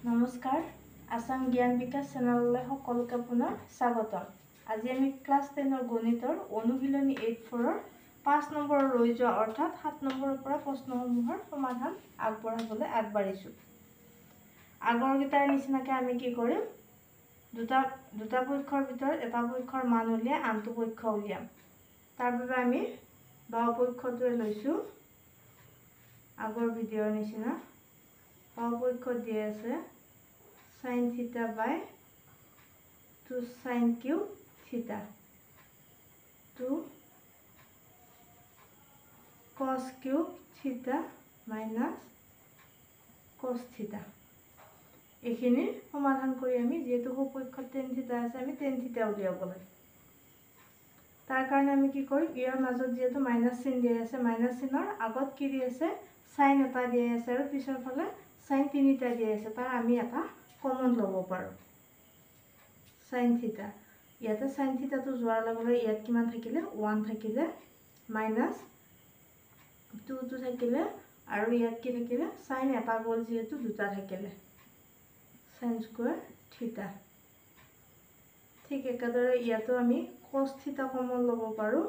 নমস্কাৰ আসাম জ্ঞান বিকাশ চেনেললৈ সকলোকে পুনৰ স্বাগতম। আজি আমি ক্লাছ 10 গণিতৰ অনুশীলনী 8-4 5 নম্বৰ ৰৈ যোৱা অৰ্থাৎ 7 নম্বৰৰ পৰা প্ৰশ্নসমূহৰ সমাধান আগবঢ়াবলৈ আগবাঢ়িছো। আগৰ গীতাৰ নিচিনাকৈ আমি কি কৰিম, দুটা পক্ষৰ ভিতৰত এটা পক্ষৰ মান উলিয়াই আনটো পক্ষ উলিয়াম। তাৰ বাবে আমি বাও পক্ষটোৱে লৈছো। আগৰ ভিডিঅ'ৰ নিচিনা বাও পক্ষ দিয়ে আছে sin theta by 2 sin cube theta 2 cos cube theta minus cos theta। এইখিনি সমাধান কৰি আমি যেহেতু সপক্ষত tan theta আছে আমি tan theta উলিয়াব লাগে। তাৰ কাৰণে আমি কি কৰিম, ইয়াৰ মাজত যেহেতু মাইনাস চিন দিয়া আছে, মাইনাস চিনৰ আগত কি দি আছে sin এটা দিয়া আছে আৰু পিছৰ ফালে sin 3টা দিয়া আছে। তাৰ আমি এটা কমন ল'ব পাৰো sin theta। ইয়াতে sin theta টো যোৱাৰ লগে লগে ইয়াত কিমান থাকিলে 1 থাকিলে মাইনাস 2 টো থাকিলে আৰু ইয়াত কি থাকিলে sin এটা গ'ল যেহেতু দুটা থাকিলে sin স্কয়াৰ থিটা। ঠিক একেদৰে ইয়াতো আমি cos থিটা কমন ল'ব পাৰো।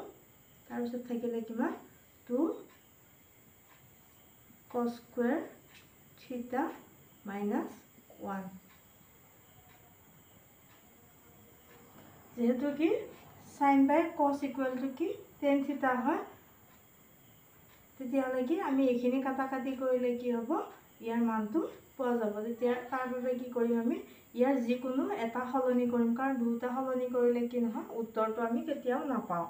তাৰ পিছত থাকিলে কিমান 2 cos স্কয়াৰ থিটা মাইনাস 1। যেহেতু কি sin by cos equal to কি tan থিটা হয়, তেতিয়াহ'লে কি আমি এইখিনি কাটাকাটি কৰিলে কি হ'ব ইয়াৰ মানটো পোৱা যাব। তেতিয়া তাৰ বাবে কি কৰিম, আমি ইয়াৰ যিকোনো এটা সলনি কৰিম, কাৰণ দুটা সলনি কৰিলে কি নহয় উত্তৰটো আমি কেতিয়াও নাপাওঁ।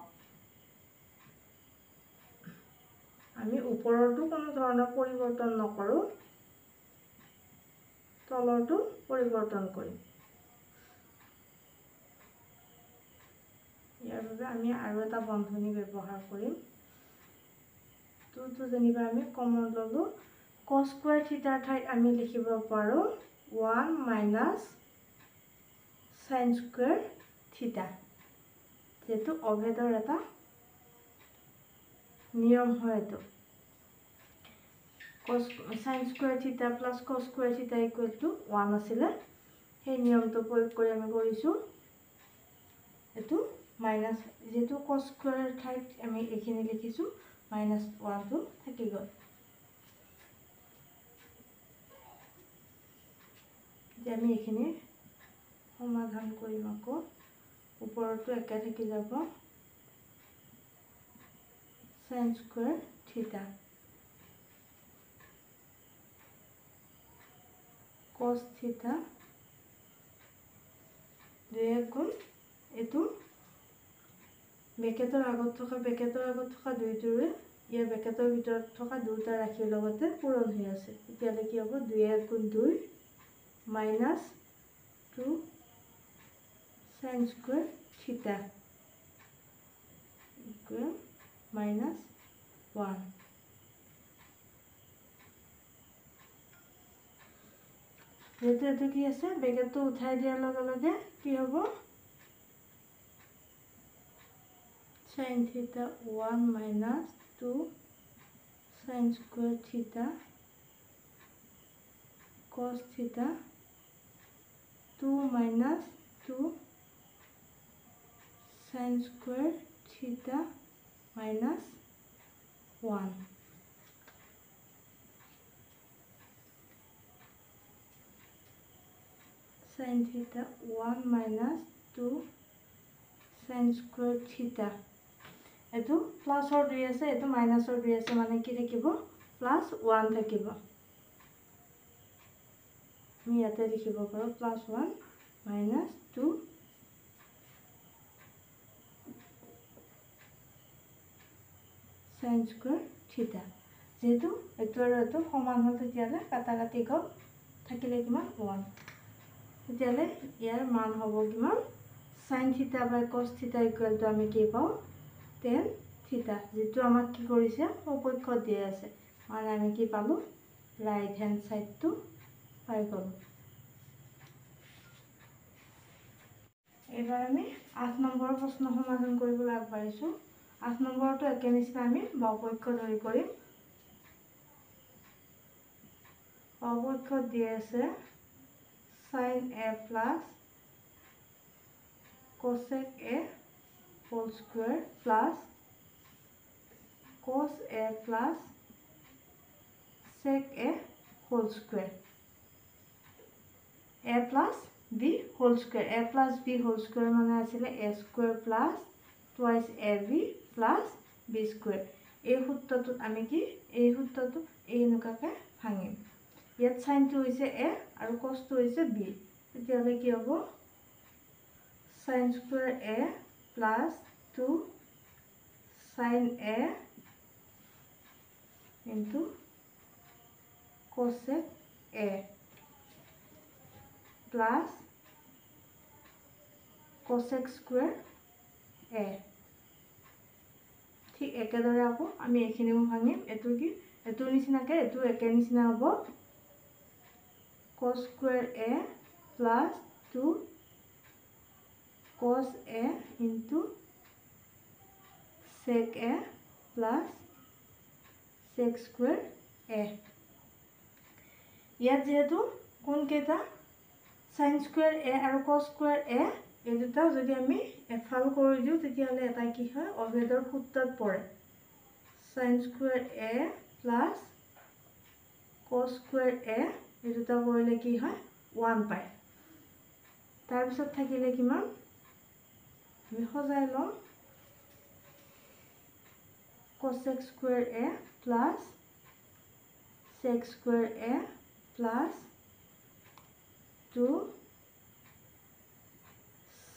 আমি ওপৰৰটো কোনো ধৰণৰ পৰিৱৰ্তন নকৰো, তলৰটো পৰিৱৰ্তন কৰিম। ইয়াৰ বাবে আমি আৰু এটা বন্ধনী ব্যৱহাৰ কৰিম। 2 টো যেনিবা আমি কমন ললো, cos স্কয়াৰ থিটাৰ ঠাইত আমি লিখিব পাৰো 1 মাইনাস sin স্কয়াৰ থিটা। যেহেতু অভেদৰ এটা নিয়ম হয় এইটো, sin স্কয়াৰ থিটা প্লাস cos স্কয়াৰ থিটা ইকুয়াল টু 1 আছিলে। সেই নিয়মটো প্ৰয়োগ কৰি আমি কৰিছো এইটো মাইনাস, যেহেতু cos স্কয়াৰ ঠাইত আমি এইখিনি লিখিছো মাইনাস 1 টো থাকি গ'ল। যে আমি এইখিনি সমাধান কৰিম, আকৌ ওপৰটো একে থাকি যাব sin স্কয়াৰ থিটা cos থিটা 2 গুণ এইটো ব্ৰেকেটৰ আগত থকা 2টোৰে ইয়াৰ ব্ৰেকেটৰ ভিতৰত থকা দুটা ৰাশিৰ লগতে পূৰণ হৈ আছে। তেতিয়াহ'লে কি হ'ব 2 গুণ 2 মাইনাস 2 sin স্কয়াৰ থিটা ইকুয়াল মাইনাস 1। যেহেতু এইটো কি আছে ব্ৰেকেটটো উঠাই দিয়াৰ লগে লগে কি হ'ব sin theta 1 minus 2 sin square theta cos theta 2 minus 2 sin square theta minus 1। sin theta 1 minus 2 sin square theta, এইটো প্লাসৰ 2 আছে, এইটো মাইনাসৰ 2 আছে, মানে কি থাকিব প্লাস 1 থাকিব। আমি ইয়াতে লিখিব পাৰো plus 1 minus 2 sin square theta। যেহেতু এইটো আৰু এইটো সমান হ'ল তেতিয়াহ'লে কাটাকাটি গ'ল, থাকিলে কিমান 1। তেতিয়াহ'লে ইয়াৰ মান হ'ব কিমান sin theta by cos theta equal to আমি কি পাওঁ tan theta। যেটো আমাক কি কৰিছে সপক্ষত দিয়া আছে, মানে আমি কি পালো ৰাইট হ্যান্ড সাইডটো পাই গ'লো। এবাৰ আমি 8 নম্বৰৰ প্ৰশ্ন সমাধান কৰিবলৈ আগবাঢ়িছো। 8 নম্বৰটো একে নিচিনা আমি বাওপক্ষ ধৰি কৰিম। বাওপক্ষত দিয়া আছে sin a plus cosec a whole square plus cos a plus sec a whole square. A plus b whole square. A plus b whole square মানে আছিলে a square plus twice ab plus b square. এই সূত্ৰটো আমি কি এই সূত্ৰটো এই এনেকুৱাকৈ ভাঙিম। ইয়াত সাইনটো হৈছে a আৰু cosটো হৈছে b। তেতিয়াহ'লে কি হ'ব sin square a plus 2 sin a into cosec a plus cosec square a। ঠিক একেদৰে আকৌ আমি এইখিনিও ভাঙিম। এটো কি এটোৰ নিচিনাকৈ এটো একে নিচিনা হ'ব cos square a plus 2 cos a into sec a plus sec square a। ইয়াত যেহেতু কোন কেইটা sin square a আৰু cos square a এই দুটা যদি আমি এফাল কৰি দিওঁ তেতিয়াহ'লে এটা কি হয় অভেদৰ সূত্ৰত পৰে। sin square a plus cos square a এই দুটা কৰিলে কি হয় 1 পায়। তাৰপিছত থাকিলে কিমান আমি সজাই লওঁ cosec square a plus sec square a plus 2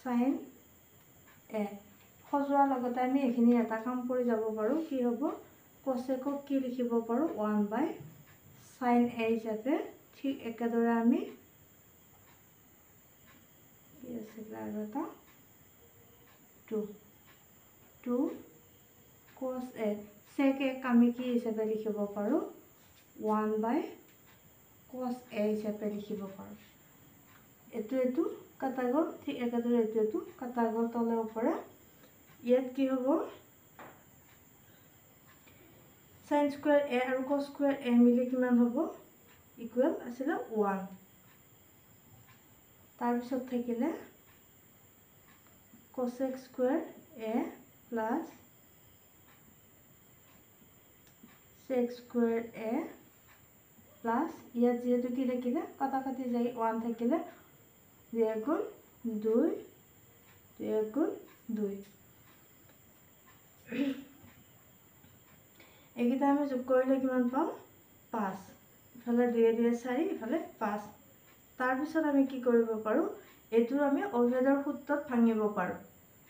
sin a। সজোৱাৰ লগতে আমি এইখিনি এটা কাম কৰি যাব পাৰোঁ। কি হ'ব cosecক কি লিখিব পাৰোঁ 1/sin a হিচাপে। ঠিক একেদৰে আমি কি আছিল আৰু এটা 2 cos a sec a আমি কি হিচাপে লিখিব পাৰোঁ 1/cos a হিচাপে লিখিব পাৰোঁ। এটো কাটা গ'ল। ঠিক একেদৰে এটো কাটা গ'ল তলে ওপৰে। ইয়াত কি হ'ব sin square a আৰু cos square a মিলি কিমান হ'ব ইকুৱেল আছিলে 1। তাৰপিছত থাকিলে cosec square a plus sec square a plus ইয়াত যেহেতু কি থাকিলে কাটা কাটি যাই 1 থাকিলে 2 গুণ 2 2 গুণ 2 এইকেইটা আমি যোগ কৰিলে কিমান পাম 5। ইফালে 2 2 4 ইফালে 5। তাৰপিছত আমি কি কৰিব পাৰোঁ এইটো আমি অভেদৰ সূত্ৰত ভাঙিব পাৰোঁ।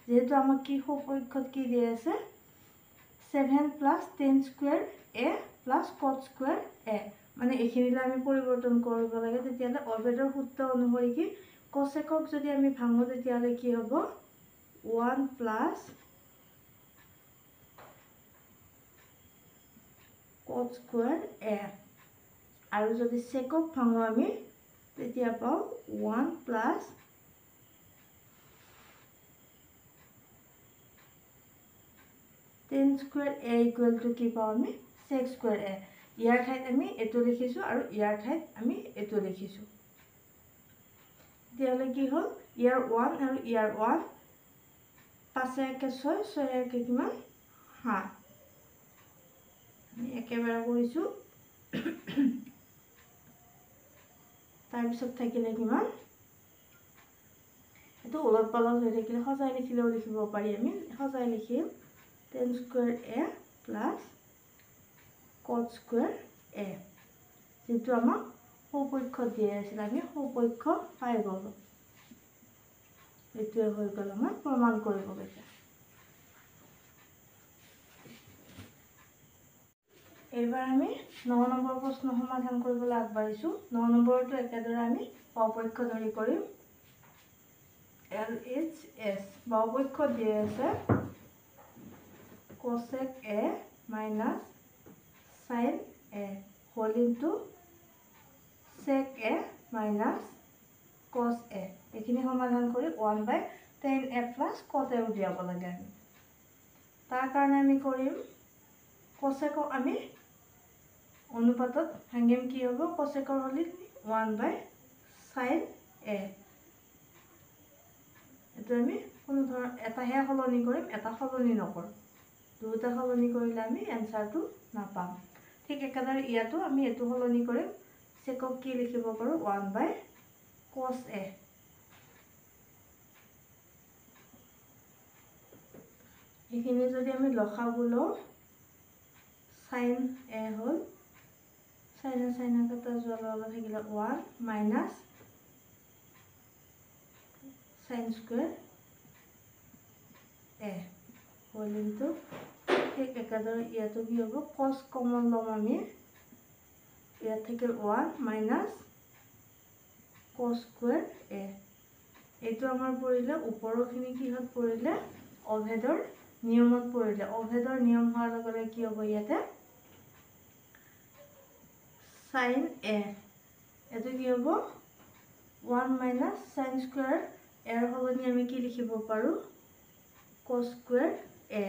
যেহেতু আমাক কি সপক্ষত কি দিয়া আছে 7 plus tan square a plus cot square a মানে এইখিনিলে আমি পৰিৱৰ্তন কৰিব লাগে। তেতিয়াহ'লে অভেদৰ সূত্ৰ অনুসৰি কি cosecক যদি আমি ভাঙো তেতিয়াহ'লে কি হ'ব 1 plus cot square a আৰু যদি secক ভাঙো আমি তেতিয়া পাওঁ 1 plus tan square a equal to কি পাওঁ আমি sec square a। ইয়াৰ ঠাইত আমি এটো লিখিছোঁ আৰু ইয়াৰ ঠাইত আমি এটো লিখিছোঁ। তেতিয়াহ'লে কি হ'ল ইয়াৰ 1 আৰু ইয়াৰ 1 5 একে 6 6 একে কিমান 7 আমি একেবাৰে কৰিছোঁ। তাৰপিছত থাকিলে কিমান এটো ওলট পালট হৈ থাকিলে সজাই লিখিলেও লিখিব পাৰি। আমি সজাই লিখিম tan square a plus cot square a যেটো আমাক সপক্ষ দিয়া আছিল আমি সপক্ষ পাই গ'লো। এইটোৱে হৈ গ'ল আমাৰ প্ৰমাণ কৰিব গৈছে। এইবাৰ আমি 9 নম্বৰ প্ৰশ্ন সমাধান কৰিবলৈ আগবাঢ়িছোঁ। 9 নম্বৰটো একেদৰে আমি বাওপক্ষ ধৰি কৰিম। LHS বাওপক্ষ দিয়া আছে cosec a minus sin a whole into sec a minus cos a। এইখিনি সমাধান কৰি 1/tan a plus cot a উলিয়াব লাগে আমি। তাৰ কাৰণে আমি কৰিম cosecক আমি অনুপাতত ভাঙিম। কি হ'ব cosecৰ হ'লে 1/sin এ এইটো আমি কোনো ধৰণৰ এটাহে সলনি কৰিম, এটা সলনি নকৰোঁ। দুটা সলনি কৰিলে আমি এনচাৰটো নাপাম। ঠিক একেদৰে ইয়াতো আমি এইটো সলনি কৰিম। চেকক কি লিখিব পাৰোঁ 1/cos A। এইখিনি যদি আমি লসাগু লওঁ sin A হ'ল sin এটা যোৱাৰ লগে থাকিলে 1 মাইনাছ sin স্কুৱেৰ A হ'ল ইনটু ঠিক একেদৰে ইয়াতো কি হ'ব cos কমন ল'ম আমি, ইয়াত থাকিল 1 মাইনাছ cos স্কুৱেৰ A। এইটো আমাৰ পৰিলে ওপৰৰখিনি কিহত পৰিলে অভেদৰ নিয়মত পৰিলে। অভেদৰ নিয়ম হোৱাৰ লগে লগে কি হ'ব ইয়াতে sin A এইটো কি হ'ব 1 মাইনাছ sin স্কুৱেৰ এৰ সলনি আমি কি লিখিব পাৰোঁ cos স্কুৱেৰ A।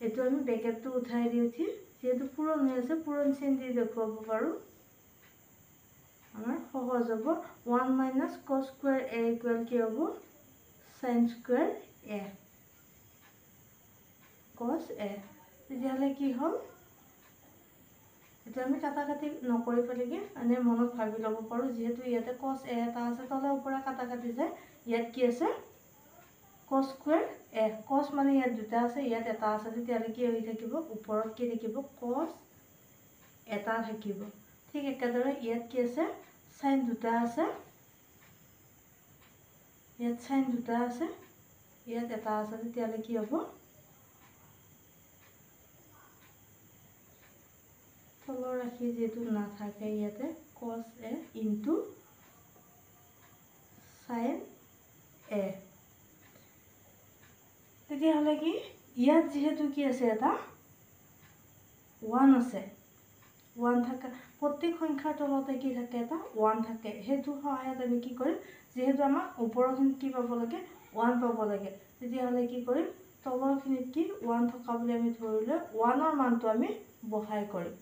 এইটো আমি ব্ৰেকেটটো উঠাই দি উঠি যিহেতু পূৰণ হৈ আছে পূৰণ চিন দি দেখুৱাব পাৰোঁ। আমাৰ সহজ হ'ব 1 minus cos square A equal কি হ'ব sin square A cos A। তেতিয়াহ'লে কি হ'ল এতিয়া আমি কাটাকাটি নকৰি পেলাই মানে মনত ভাবি ল'ব পাৰোঁ যিহেতু ইয়াতে cos A এটা আছে তলে ওপৰে কাটাকাটি যায়। ইয়াত কি আছে cos স্কুৱেৰ A। cos মানে ইয়াত দুটা আছে ইয়াত এটা আছে, তেতিয়াহ'লে কি হৈ থাকিব ওপৰত কি থাকিব cos এটা থাকিব। ঠিক একেদৰে ইয়াত কি আছে sin দুটা আছে, ইয়াত sin দুটা আছে ইয়াত এটা আছে, তেতিয়াহ'লে কি হ'ব তলৰ ৰাশি যিহেতু নাথাকে ইয়াতে cos A into sin A। তেতিয়াহ'লে কি ইয়াত যিহেতু কি আছে এটা 1 আছে, 1 থাকে প্ৰত্যেক সংখ্যাৰ তলতে কি থাকে এটা 1 থাকে। সেইটো সহায়ত আমি কি কৰিম যিহেতু আমাক ওপৰৰখিনিত কি পাব লাগে 1 পাব লাগে, তেতিয়াহ'লে কি কৰিম তলৰখিনিত কি 1 থকা বুলি আমি ধৰিলে 1ৰ মানটো আমি বহাই কৰিম।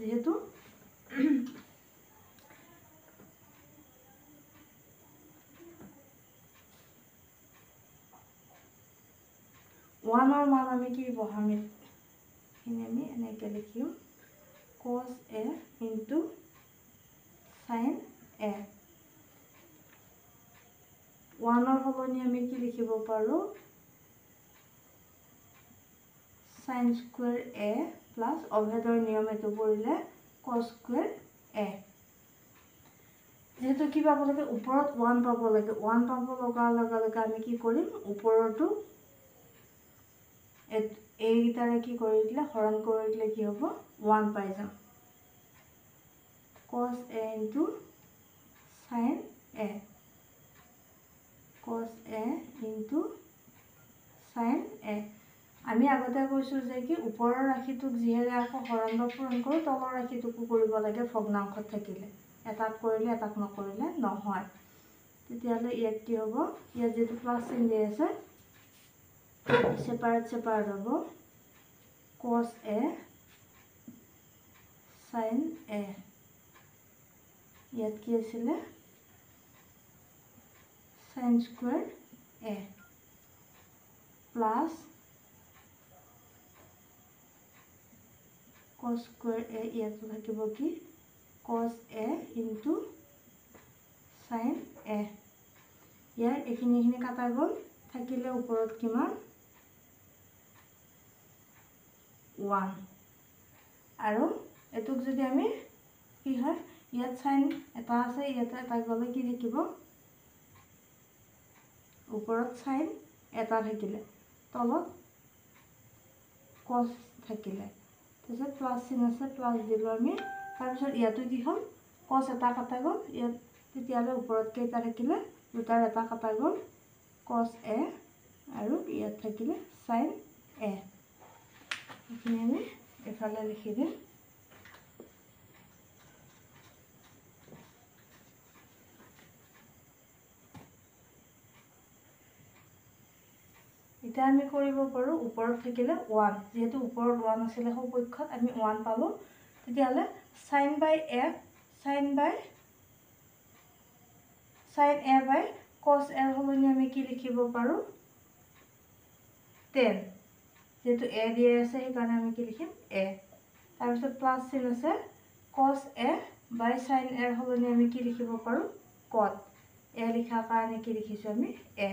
যিহেতু 1ৰ মান আমি কি বহাম এইখিনি আমি এনেকৈ লিখিম cos A into sin A। 1ৰ সলনি আমি কি লিখিব পাৰোঁ sin স্কুৱেৰ A প্লাছ অভেদৰ নিয়ম এইটো পৰিলে cos স্কুৱেৰ A। যেহেতু কি পাব লাগে ওপৰত 1 পাব লাগে, 1 পাব লগাৰ লগে লগে আমি কি কৰিম ওপৰতো এইকেইটাৰে কি কৰি দিলে হৰণ কৰি দিলে কি হ'ব 1 পাই যাম। cos A into sin A cos A into sin A। আমি আগতে কৈছোঁ যে কি ওপৰৰ ৰাশিটোক যিহেৰে আকৌ হৰণ বা পূৰণ কৰোঁ তলৰ ৰাশিটোকো কৰিব লাগে ভগ্নাংশত থাকিলে, এটাত কৰিলে এটাক নকৰিলে নহয়। তেতিয়াহ'লে ইয়াত কি হ'ব ইয়াত যিহেতু প্লাছ চিন দি আছে ছেপাৰেট হ'ব cos A sin A। ইয়াত কি আছিলে sin square A plus cos square A ইয়াতো থাকিব কি cos A into sin A। ইয়াৰ এইখিনি কাটা গ'ল, থাকিলে ওপৰত কিমান 1 আৰু এইটোক যদি আমি কি হয় ইয়াত sin এটা আছে ইয়াতে এটা গ'লে কি থাকিব ওপৰত sin এটা থাকিলে তলত cos থাকিলে, তাৰপিছত প্লাছ চিন আছে প্লাছ দিলোঁ আমি, তাৰপিছত ইয়াতো কি হ'ল cos এটা কটা গ'ল ইয়াত, তেতিয়াহ'লে ওপৰত কেইটা থাকিলে দুটাৰ এটা কটা গ'ল cos A আৰু ইয়াত থাকিলে sin A। এইখিনি আমি এফালে লিখি দিম। এতিয়া আমি কৰিব পাৰোঁ ওপৰত থাকিলে 1, যিহেতু ওপৰত 1 আছিলে সপক্ষত আমি 1 পালোঁ, তেতিয়াহ'লে sin by a by cos a সলনি আমি কি লিখিব পাৰোঁ tan যেহেতু a দিয়া আছে সেইকাৰণে আমি কি লিখিম a তাৰপিছত প্লাছ চিন আছে cos a by sin a সলনি আমি কি লিখিব পাৰোঁ cot a লিখাৰ কাৰণে কি লিখিছোঁ আমি a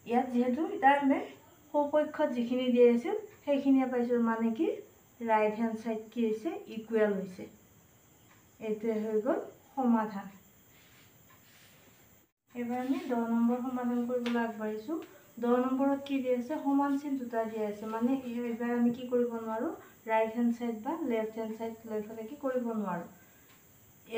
ইয়াত যেহেতু তাৰ আমি সপক্ষত যিখিনি দিয়া আছিল সেইখিনিয়ে পাইছোঁ মানে কি ৰাইট হেণ্ড সাইড কি হৈছে ইকুৱেল হৈছে এইটোৱে হৈ গ'ল সমাধান এবাৰ আমি 10 নম্বৰ সমাধান কৰিবলৈ আগবাঢ়িছোঁ 10 নম্বৰত কি দিয়া আছে সমান চিন দুটা দিয়া আছে মানে এইবাৰ আমি কি কৰিব নোৱাৰোঁ ৰাইট হেণ্ড সাইড বা লেফট হেণ্ড সাইড লৈ ফেলে কি কৰিব নোৱাৰোঁ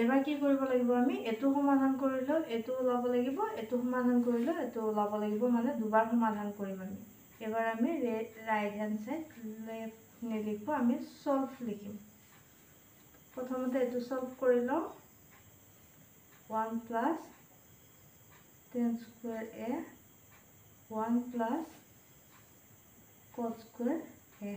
এবাৰ কি কৰিব লাগিব আমি এটো সমাধান কৰিলেও এটো ওলাব লাগিব এটো সমাধান কৰিলেও এটো ওলাব লাগিব মানে দুবাৰ সমাধান কৰিম আমি এবাৰ আমি ৰাইট হেণ্ড সাইড লেফট নিলিখো আমি সলভ লিখিম প্ৰথমতে এটো সলভ কৰি লওঁ 1 plus tan square a 1 plus cot square a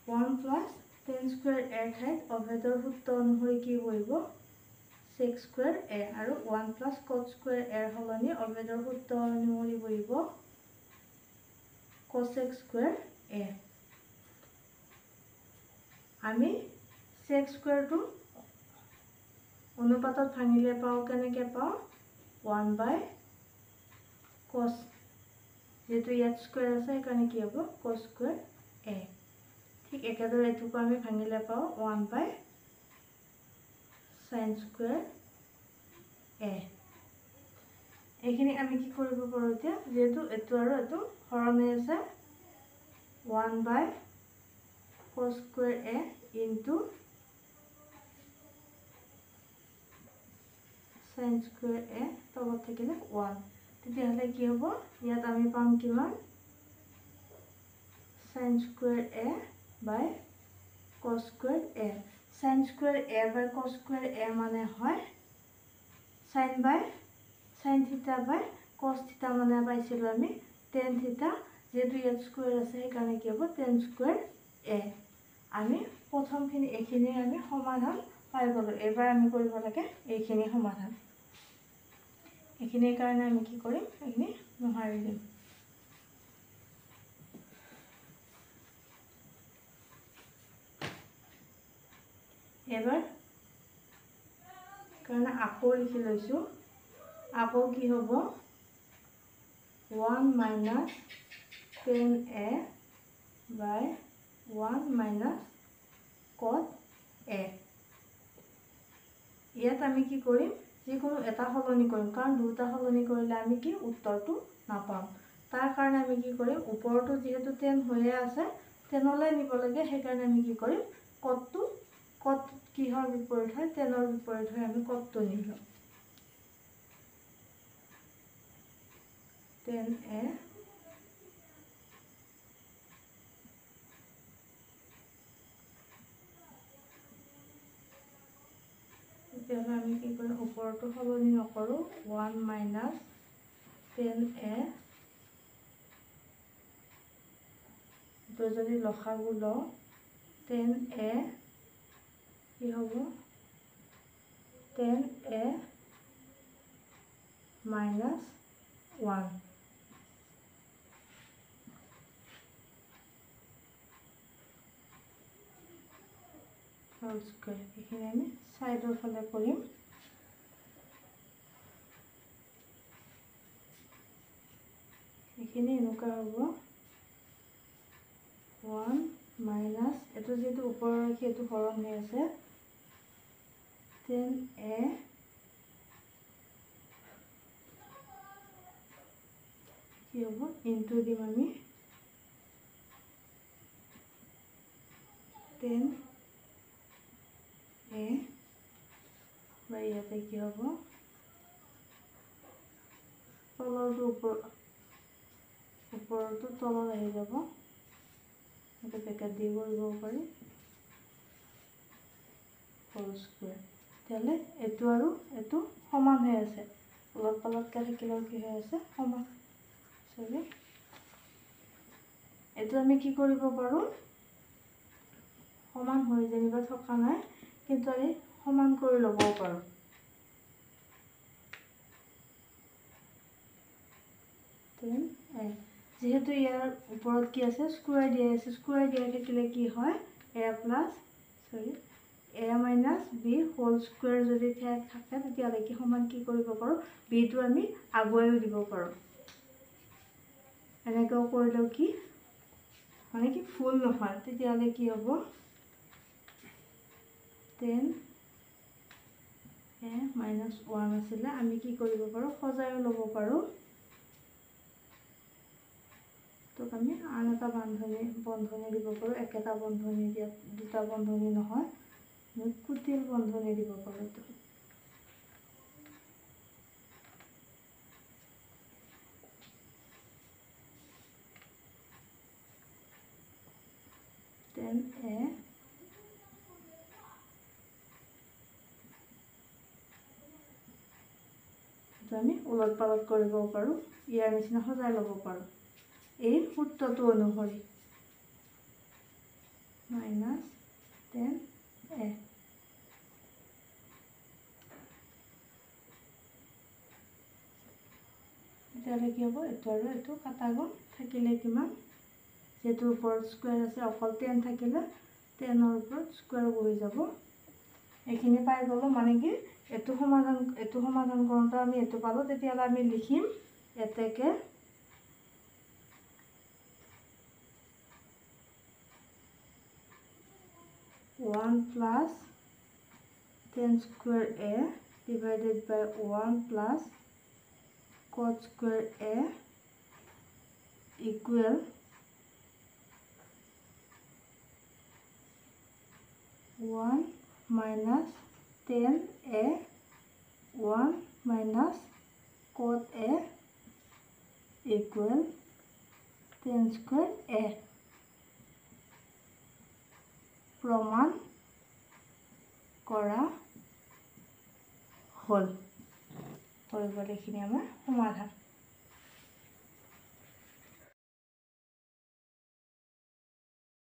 1 plus tan square a ঠাইত অভেদৰ সূত্ৰ অনুসৰি কি বহিব sec square a আৰু 1 plus cot square a সলনি অভেদৰ সূত্ৰ অনুসৰি বহিব cosec square a আমি sec square টো অনুপাতত ভাঙিলে পাও কেনেকৈ পাও 1 by cos যেহেতু ইয়াত স্কয়াৰ আছে সেইকাৰণে কি হ'ব cos square a ঠিক একেদৰে এটুকু আমি ভাঙিলে পাও 1 by sin square a এইখিনি আমি কি কৰিব পাৰো এতিয়া যেহেতু এটো আৰু এটো হৰণ হৈ আছে 1 by cos square a into sin square a তলত থাকিলে 1 তেতিয়াহলে কি হ'ব ইয়াত আমি পাম কিমান sin square a by cos square a sin square a by cos square a মানে হয় sin theta by cos theta মানে পাইছিলো আমি tan theta যেহেতু ইয়াত স্কয়ার আছে সেইকাৰণে কি হ'ব tan square a আমি প্ৰথমখিনি এইখিনি আমি সমাধান পাই গলো এবাৰ আমি কৰিব লাগে এইখিনি সমাধান এইখিনিৰ কাৰণে আমি কি কৰিম এইখিনি মোহাৰি দিম এবাৰ কাৰণে আকৌ লিখি লৈছো আকৌ কি হ'ব 1 minus tan a by 1 minus cot a ইয়াত আমি কি কৰিম যিকোনো এটা সলনি কৰিম কাৰণ দুটা সলনি কৰিলে আমি কি উত্তৰটো নাপাম তাৰ কাৰণে আমি কি কৰিম ওপৰটো যেহেতু tan হৈয়ে আছে tanলৈ নিব লাগে সেইকাৰণে আমি কি কৰিম cot কিহৰ বিপৰীত হয় tanৰ বিপৰীত হয় আমি cotটো নিলো tan a তেতিয়াহ'লে আমি কি কৰিম ওপৰটো সলনি নকৰোঁ 1 minus tan a তো যদি লসাগু লওঁ tan a কি হ'ব tan a minus 1 whole square এইখিনি আমি সাইডৰ ফালে কৰিম এইখিনি এনেকুৱা হ'ব 1 minus এটো যেটো ওপৰৰ ৰাখি এটো হৰণ হৈ আছে tan a কি হ'ব ইনটু দিম আমি tan a বা ইয়াতে কি হ'ব তলৰটো ওপৰটো তলত আহি যাব এটা পেকেট দি কৰিব পাৰি হোল স্কয়াৰ তেলে এটো আৰু এটো সমান হৈ আছে অলপ অলপকৈ থাকিলেও কি হৈ আছে সমান সৰি এইটো আমি কি কৰিব পাৰোঁ, সমান হৈ যেনিবা থকা নাই, কিন্তু আমি সমান কৰি ল'বও পাৰোঁ। যেহেতু ইয়াৰ ওপৰত কি আছে, স্কুৱাৰ দিয়া আছে, স্কুৱাৰ দিয়া থাকিলে কি হয়, a minus B whole square যদি থাকে তেতিয়াহ'লে কি সমান কি কৰিব পাৰোঁ, বিটো আমি আগুৱাইও দিব পাৰোঁ। এনেকৈও কৰিলেও কি মানে কি ফুল নহয়, তেতিয়াহ'লে কি হ'ব, 10a মাইনাছ 1 আছিলে, আমি কি কৰিব পাৰোঁ, সজাইও ল'ব পাৰোঁ। তোক আমি আন এটা বন্ধনী দিব পাৰোঁ, একেটা বন্ধনী দিয়া, দুটা বন্ধনী নহয়, আমি কুটিল বন্ধনী দিব পাৰোঁ। আমি উলট পালট কৰিব পাৰোঁ, ইয়াৰ নিচিনা সজাই ল'ব পাৰোঁ এই সূত্ৰটো অনুসৰি, মাইনাছ 10a। তেতিয়াহ'লে কি হ'ব, এইটো আৰু এইটো কাটা গ'ল, থাকিলে কিমান, যিহেতু ওপৰত স্কুৱাৰ আছে, অকল 10 থাকিলে 10ৰ ওপৰত স্কুৱাৰ বহি যাব। এইখিনি পাই গ'লোঁ, মানে কি এইটো সমাধান কৰোঁতে আমি এইটো পালোঁ, তেতিয়াহ'লে আমি লিখিম এতেকে 1 plus 10 square a divided by 1 plus cot square a equal 1 minus 10a 1 minus cot a equal 10 square a। প্ৰমাণ কৰা হ'ল। হৈ গ'ল, এইখিনি আমাৰ সমাধান।